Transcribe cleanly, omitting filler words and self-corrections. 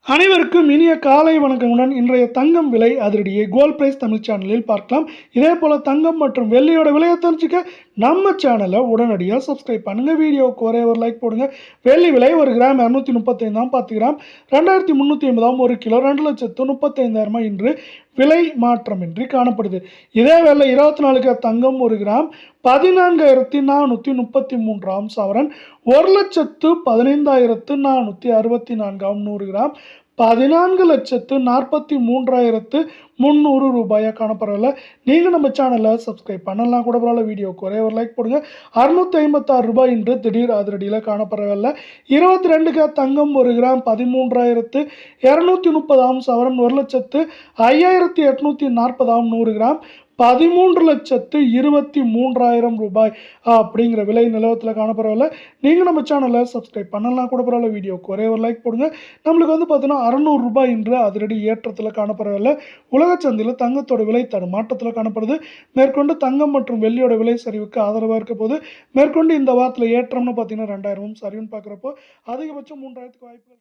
அனைவருக்கும் இனிய காலை வணக்கங்களுடன் இன்றைய தங்கம் விலை அதிரடியை கோல்ட் பிரைஸ் தமிழ் சேனலில் பார்க்கலாம். இதே போல தங்கம் மற்றும் வெள்ளியோட விலையை தெரிஞ்சுக்க நம்ம சேனலை உடனடியாக சப்ஸ்கிரைப் பண்ணுங்க. வீடியோவுக்கு ஒரே ஒரு லைக் போடுங்க. வெள்ளி விலை ஒரு கிராம் 235 10 கிராம் 2350 ஒரு கிலோ 2,35,000 இன்று விலை மாற்றமின்றி காணப்படுது. இதே வேளை 24 தங்கம் ஒரு கிராம் 14,433 சவரன் 1,15,464 100 கிராம் 14,43,300 ரூபாயாக காணப்படவில்லை. நீங்கள் நம்ம சேனலை சப்ஸ்கிரைப் பண்ணலாம் கூட பரவாயில்ல. வீடியோக்கு ஒரே ஒரு லைக் போடுங்க. 656 ரூபாய் இன்று திடீர் அதிரடியில் காணப்படவில்லை. 22 தங்கம் ஒரு கிராம் 13,230 சவரன் 1,05,840 100 கிராம் 13,23,000 ரூபாய் அப்படிங்கிற விலை நிலவரத்தில் காணப்படவில்லை. நீங்கள் நம்ம சேனலை சப்ஸ்கிரைப் பண்ணலாம் கூட பரவாயில்ல. வீடியோக்கு ஒரே ஒரு லைக் போடுங்க. நம்மளுக்கு பார்த்தீங்கன்னா 600 ரூபாய் இன்று அதிரடி ஏற்றத்தில் காணப்படவில்லை. உலக சந்தையில் தங்கத்தோட விலை தடுமாற்றத்தில் காணப்படுது. மேற்கொண்டு தங்கம் மற்றும் வெள்ளியோட விலை சரிவுக்கு ஆதரவாக இருக்க போது மேற்கொண்டு இந்த வாரத்தில் ஏற்றம்னு பார்த்தீங்கன்னா 2000 சரிவுன்னு பார்க்குறப்போ அதிகபட்சம் 3000 வாய்ப்புகள்.